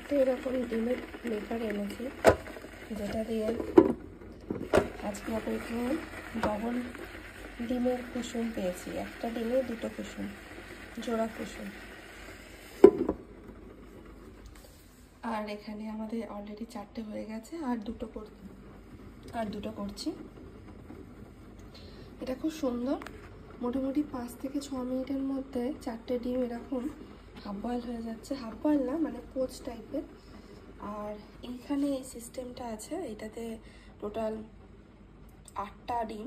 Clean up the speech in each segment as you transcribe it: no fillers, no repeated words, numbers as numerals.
চারটে এরকম ডিমের মেকার এনেছি, যেটা দিয়ে আজকে আপাতত ডবল ডিমের কুসুম পেয়েছি। একটা ডিমে দুটো কুসুম, জোড়া কুসুম। আর এখানে আমাদের অলরেডি চারটে হয়ে গেছে, আর দুটো করছি। এটা খুব সুন্দর, মোটামুটি 5 থেকে 6 মিনিটের মধ্যে চারটে ডিম এরকম হাফ বয়েল হয়ে যাচ্ছে। হাফ বয়েল না, মানে পোচ টাইপের। আর এইখানে এই সিস্টেমটা আছে, এটাতে টোটাল 8টা ডিম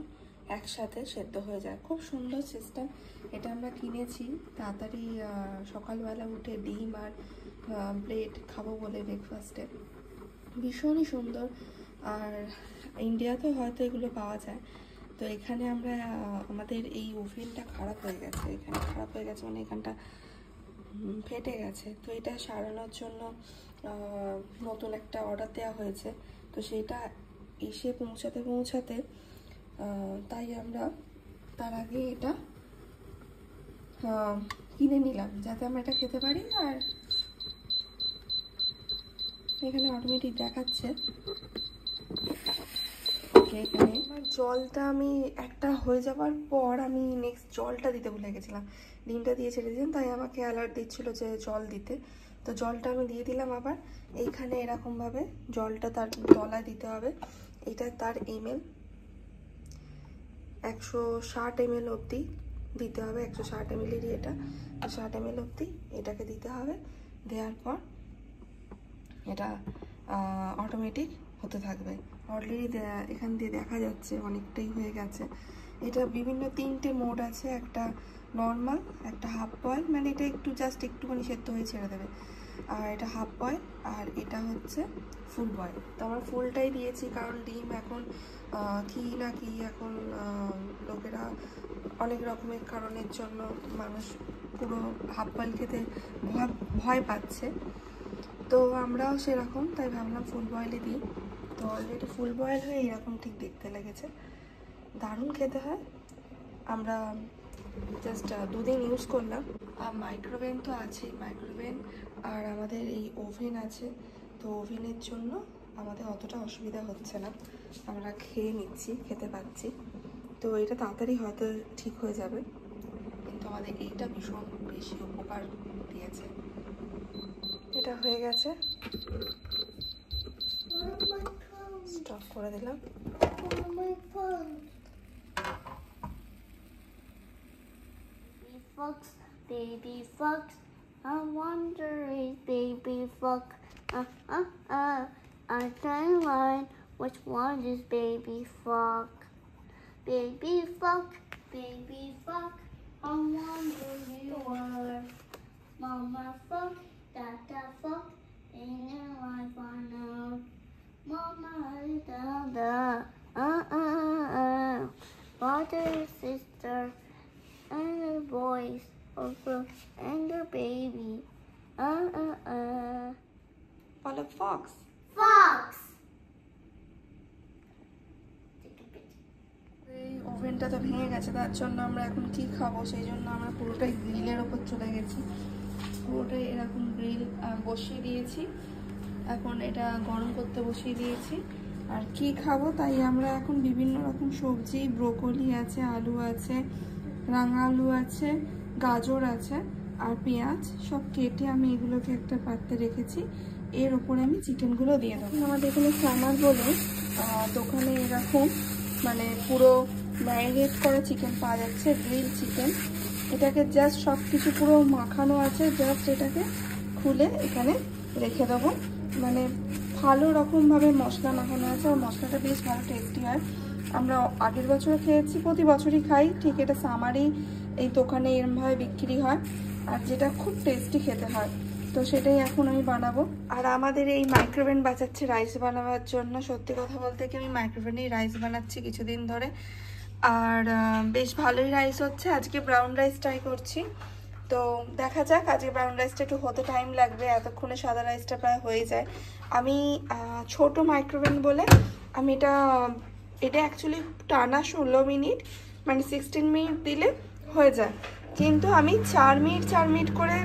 একসাথে সেদ্ধ হয়ে যায়। খুব সুন্দর সিস্টেম। এটা আমরা কিনেছি তাড়াতাড়ি সকালবেলা উঠে ডিম আর ব্রেড খাবো বলে ব্রেকফাস্টে। ভীষণই সুন্দর। আর ইন্ডিয়াতেও হয়তো এগুলো পাওয়া যায়। তো এখানে আমরা আমাদের এই ওভেনটা খারাপ হয়ে গেছে, মানে এখানটা ফেটে গেছে। তো এটা সারানোর জন্য নতুন একটা অর্ডার দেওয়া হয়েছে। তো সেটা এসে পৌঁছাতে তাই আমরা তার আগে এটা কিনে নিলাম, যাতে আমরা এটা খেতে পারি। আর এখানে অটোমেটিক দেখাচ্ছে। এখানে আমার জলটা আমি একটা হয়ে যাওয়ার পর আমি নেক্সট জলটা দিতে ভুলে গেছিলাম। ডিমটা দিয়ে ছেড়ে দিলাম, তাই আমাকে অ্যালার্ট দিচ্ছিল যে জল দিতে। তো জলটা আমি দিয়ে দিলাম। আবার এইখানে এরকমভাবে জলটা তার তলায় দিতে হবে। এটা তার ml 160 ml অবধি দিতে হবে। 160 ml-এরই এটা, 60 ml অবধি এটাকে দিতে হবে। দেওয়ার পর এটা অটোমেটিক হতে থাকবে। অলরেডি এখান দিয়ে দেখা যাচ্ছে অনেকটাই হয়ে গেছে। এটা বিভিন্ন 3টে মোড আছে, একটা নর্মাল, একটা হাফ বয়েল, মানে এটা একটুখানি সেদ্ধ হয়ে ছেড়ে দেবে। আর এটা হাফ বয়েল, আর এটা হচ্ছে ফুল বয়েল। তো আমরা ফুলটাই দিয়েছি, কারণ ডিম এখন কি এখন লোকেরা অনেক রকমের কারণের জন্য মানুষ পুরো হাফ বয়েল খেতে ভয় পাচ্ছে। তো আমরাও সেরকম, তাই ভাবলাম ফুল বয়েলই দিই। তো অলরেডি ফুল বয়েল হয়ে এরকম ঠিক দেখতে লেগেছে, দারুণ খেতে হয়। আমরা জাস্ট 2 দিন ইউজ করলাম। আর মাইক্রোওভেন তো আছেই, মাইক্রোওভেন আর আমাদের এই ওভেন আছে। তো ওভেনের জন্য আমাদের অতটা অসুবিধা হচ্ছে না, আমরা খেতে পাচ্ছি। তো এটা তাড়াতাড়ি হয়তো ঠিক হয়ে যাবে, কিন্তু আমাদের এইটা ভীষণ বেশি উপকার দিয়েছে। এটা হয়ে গেছে, স্টপ করে দিলাম। Baby fox, I wonder if baby fox, I can't find which one is baby fox. Baby fox, I wonder if you are Mama fox, Dada fox, and your wife on out. Mama, Dada, Father, sister, and the boys also, and the baby, বলো Fox. Fox. এই ওভেনটা তো ভেঙে গেছে, তার জন্য আমরা এখন কি খাবো, সেই জন্য আমরা পুরোটাই গ্রিলের ওপর চলে গেছি। পুরোটাই এরকম গ্রিল বসিয়ে দিয়েছি, এখন এটা গরম করতে বসিয়ে দিয়েছি। আর কি খাবো, তাই আমরা এখন বিভিন্ন রকম সবজি, ব্রোকলি আছে, আলু আছে, রাঙা আলু আছে, গাজর আছে আর পেঁয়াজ সব কেটে আমি এগুলোকে একটা পাত্রে রেখেছি। এর ওপরে আমি চিকেনগুলো দিয়ে দেবো। আমাদের এখানে সামার বলে দোকানে এরকম মানে পুরো ম্যারিনেট করা চিকেন পাওয়া যাচ্ছে, গ্রিল চিকেন। এটাকে জাস্ট সব কিছু পুরো মাখানো আছে, জাস্ট এটাকে খুলে এখানে রেখে দেবো। মানে ভালো রকমভাবে মশলা মাখানো আছে, আর মশলাটা বেশ ভালো টেস্টি হয়। আমরা আগের বছর খেয়েছি, প্রতি বছরই খাই ঠিক। এটা সামারই এই দোকানে এরমভাবে বিক্রি হয়, আর যেটা খুব টেস্টি খেতে হয়। তো সেটাই এখন আমি বানাবো। আর আমাদের এই মাইক্রোওভেন বাঁচাচ্ছে রাইস বানাবার জন্য। সত্যি কথা বলতে কি, আমি মাইক্রোওভেনেই রাইস বানাচ্ছি কিছুদিন ধরে, আর বেশ ভালোই রাইস হচ্ছে। আজকে ব্রাউন রাইস ট্রাই করছি, তো দেখা যাক। আজকে ব্রাউন রাইসটা একটু হতে টাইম লাগবে, এতক্ষণে সাদা রাইসটা প্রায় হয়ে যায়। আমি ছোট মাইক্রোওভেন বলে আমি এটা অ্যাকচুয়ালি টানা 16 মিনিট, মানে 16 মিনিট দিলে হয়ে যায়। কিন্তু আমি 4 মিনিট করে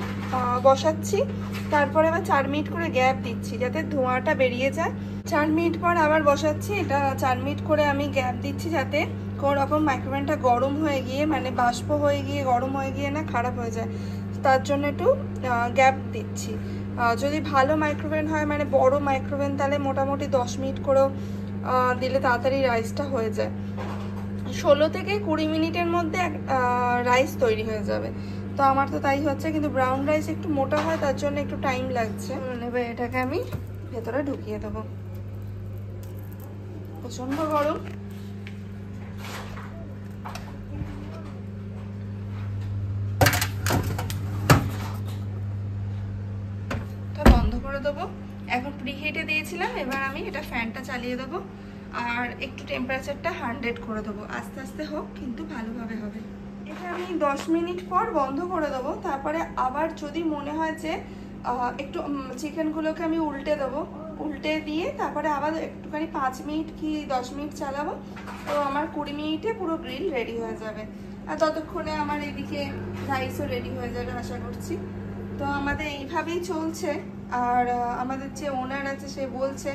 বসাচ্ছি, তারপরে আবার 4 মিনিট করে গ্যাপ দিচ্ছি যাতে ধোঁয়াটা বেরিয়ে যায়। 4 মিনিট পর আবার বসাচ্ছি, এটা 4 মিনিট করে আমি গ্যাপ দিচ্ছি যাতে কোনো রকম মাইক্রোওভেনটা গরম হয়ে গিয়ে মানে বাষ্প হয়ে গিয়ে গরম হয়ে গিয়ে না খারাপ হয়ে যায়, তার জন্য একটু গ্যাপ দিচ্ছি। যদি ভালো মাইক্রোওভেন হয় মানে বড় মাইক্রোওভেন তাহলে মোটামুটি 10 মিনিট করেও দিলে তাড়াতাড়ি রাইসটা হয়ে যায়। 16 থেকে 20 মিনিটের মধ্যে রাইস তৈরি হয়ে যাবে। তো আমার তো তাই হচ্ছে, কিন্তু ব্রাউন রাইস একটু মোটা হয় তার জন্য একটু টাইম লাগছে। এবার এটাকে আমি ভেতরে ঢুকিয়ে দেবো। প্রচন্ড গরম, বন্ধ করে দেবো। এখন প্রিহিটে দিয়েছিলাম, এবার আমি এটা ফ্যানটা চালিয়ে দেবো আর একটু টেম্পারেচারটা 100 করে দেবো। আস্তে আস্তে হোক, কিন্তু ভালোভাবে হবে। এটা আমি 10 মিনিট পর বন্ধ করে দেবো। তারপরে আবার যদি মনে হয় যে একটু চিকেনগুলোকে আমি উল্টে দেবো, উল্টে দিয়ে তারপরে আবার একটুখানি 5 মিনিট কি 10 মিনিট চালাবো। তো আমার 20 মিনিটে পুরো গ্রিল রেডি হয়ে যাবে। আর ততক্ষণে আমার এদিকে রাইসও রেডি হয়ে যাবে আশা করছি। তো আমাদের এইভাবেই চলছে। আর আমাদের যে ওনার আছে সে বলছে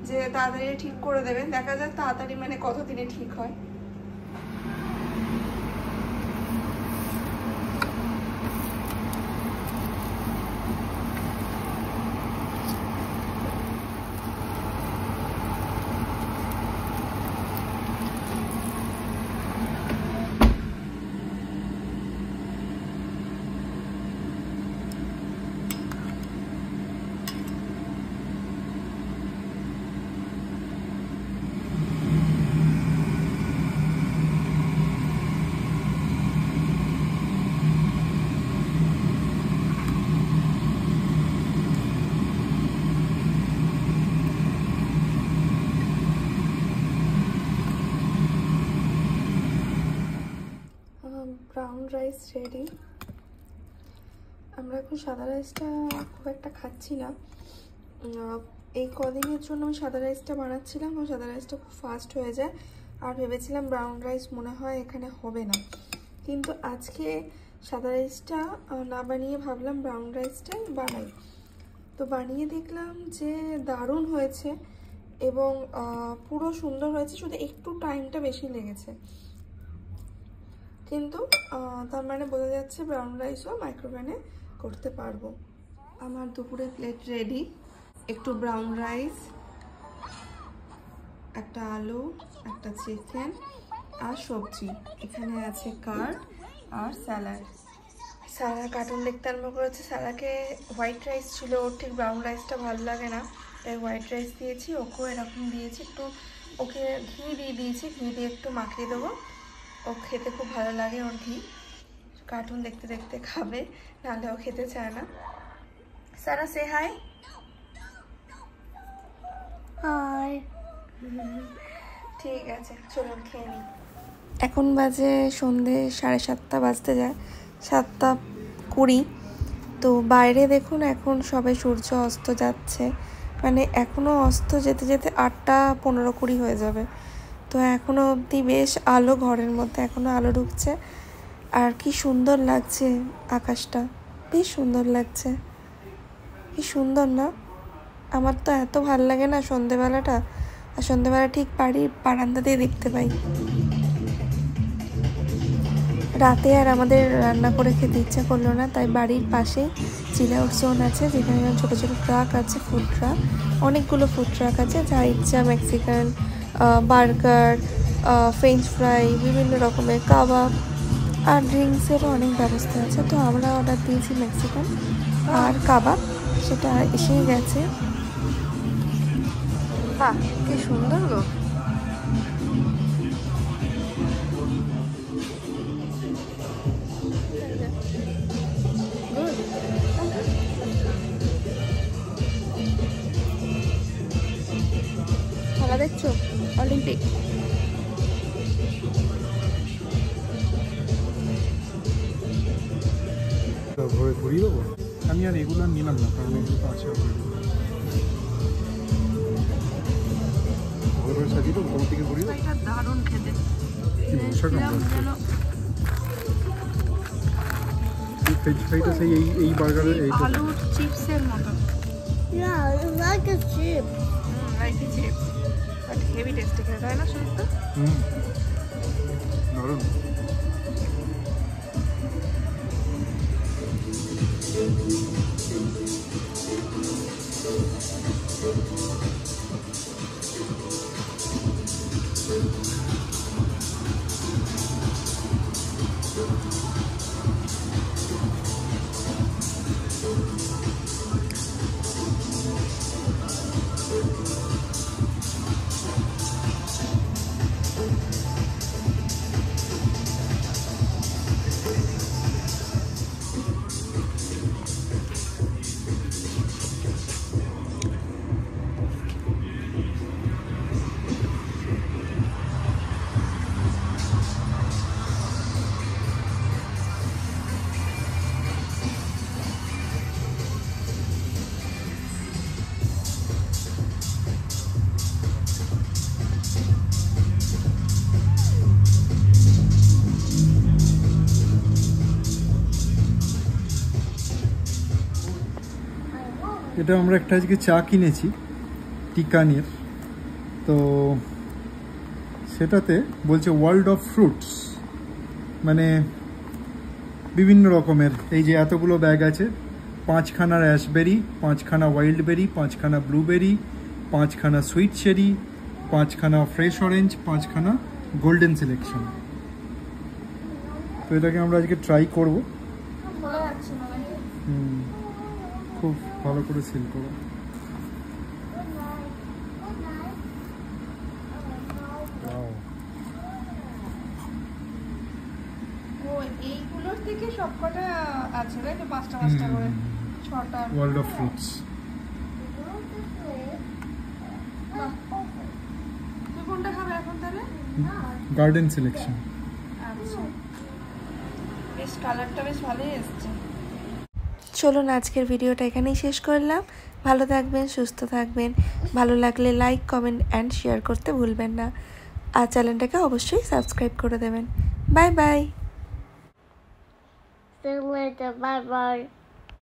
যে তাড়াতাড়ি ঠিক করে দেবে, দেখা যাক তাড়াতাড়ি মানে কতদিনে ঠিক হয়। Brown rice ready. আমরা এখন সাদা রাইসটা খুব একটা খাচ্ছি না, এই কদিনের জন্য আমি সাদা রাইসটা বানাচ্ছিলাম। ও সাদা রাইসটা খুব ফাস্ট হয়ে যায়, আর ভেবেছিলাম ব্রাউন রাইস মনে হয় এখানে হবে না, কিন্তু আজকে সাদা রাইসটা না বানিয়ে ভাবলাম ব্রাউন রাইসটাই বানাই। তো বানিয়ে দেখলাম যে দারুণ হয়েছে এবং পুরো সুন্দর হয়েছে, শুধু একটু টাইমটা বেশি লেগেছে, কিন্তু তার মানে বোঝা যাচ্ছে ব্রাউন রাইসও মাইক্রোওভেনে করতে পারবো। আমার দুপুরে প্লেট রেডি। একটু ব্রাউন রাইস, একটা আলু, একটা চিকেন আর সবজি। এখানে আছে কার্ড আর স্যালাড। সারা কার্টুন দেখতে আরম্ভ করেছে। সারাকে হোয়াইট রাইস ছিল, ওর ঠিক ব্রাউন রাইসটা ভালো লাগে না, তাই হোয়াইট রাইস দিয়েছি। ওকেও এরকম দিয়েছি, একটু ওকে ঘি দিয়ে দিয়েছি, ঘি দিয়ে একটু মাখিয়ে দেবো। ও খেতে খুব ভালো লাগে, ওর ঘি। কার্টুন দেখতে দেখতে খাবে, নাহলে ও খেতে চায় না। সারা সে হাই। হাই। ঠিক আছে, চলুন খেয়ে নিই। এখন বাজে সন্ধে 7:30 বাজতে যায়, 7:20। তো বাইরে দেখুন এখন সবে সূর্য অস্ত যাচ্ছে, মানে এখনও অস্ত যেতে যেতে 8:15-20 হয়ে যাবে। তো এখনও অবধি বেশ আলো, ঘরের মধ্যে এখনও আলো ঢুকছে। আর কি সুন্দর লাগছে আকাশটা, বেশ সুন্দর লাগছে। কি সুন্দর না? আমার তো এত ভাল লাগে না সন্ধেবেলাটা, আর সন্ধেবেলা ঠিক বাড়ির বারান্দা দিয়ে দেখতে পাই। রাতে আর আমাদের রান্না করে খেতে ইচ্ছা করলো না, তাই বাড়ির পাশেই চিল আউট জোন আছে, যেখানে ছোটো ছোটো ট্রাক আছে, ফুড ট্রাক, অনেকগুলো ফুড ট্রাক আছে। যা ইচ্ছা মেক্সিকান, বার্গার, ফ্রেঞ্চ ফ্রাই, বিভিন্ন রকমের কাবাব আর ড্রিঙ্কসেরও অনেক ব্যবস্থা আছে। তো আমরা অর্ডার দিয়েছি মেক্সিকান আর কাবাব, সেটা এসেই গেছে। বাহ, কি সুন্দর গো। খেলা দেখছো অলিম্পিক? ঘুরিয়ে দেবো আমি, আর এগুলো নিলাম না, কারণ এগুলো তো আছে। সাজিয়ে দেবো তোমার থেকে ঘুরিয়ে দেবো। দারুণ খেতে। ফ্রেঞ্চ ফ্রাইটা সেই এই বার্গারের এই আলুর চিপসের মতো। Yeah, it's like a chip. Like a chips, but heavy tasty খেতে, তাই না সুস্থ? দারুণ। এটা আমরা একটা আজকে চা কিনেছি টিকানের, তো সেটাতে বলছে ওয়ার্ল্ড অফ ফ্রুটস, মানে বিভিন্ন রকমের, এই যে এতগুলো ব্যাগ আছে, 5খানা র্যাসবেরি, 5খানা ওয়াইল্ড বেরি, 5খানা ব্লুবেরি, 5খানা সুইট চেরি, 5খানা ফ্রেশ অরেঞ্জ, 5খানা গোল্ডেন সিলেকশন। তো এটাকে আমরা আজকে ট্রাই করবো। বলা যাচ্ছে না নাকি? খুব ভালো করে সিল করো। ও এইগুলোর থেকে সবকটা আছে তাই তো, 5টা 5টা করে, 6টা। World of fruits. তুই কোনটা খাবে এখন তাহলে? Garden selection. আচ্ছা, বেশ কালারটা বেশ ভালোই এসছে। চলুন আজকের ভিডিওটা এখানেই শেষ করলাম। ভালো থাকবেন, সুস্থ থাকবেন। ভালো লাগলে লাইক, কমেন্ট অ্যান্ড শেয়ার করতে ভুলবেন না। আর চ্যানেলটাকে অবশ্যই সাবস্ক্রাইব করে দেবেন। Bye bye. See you later. Bye bye.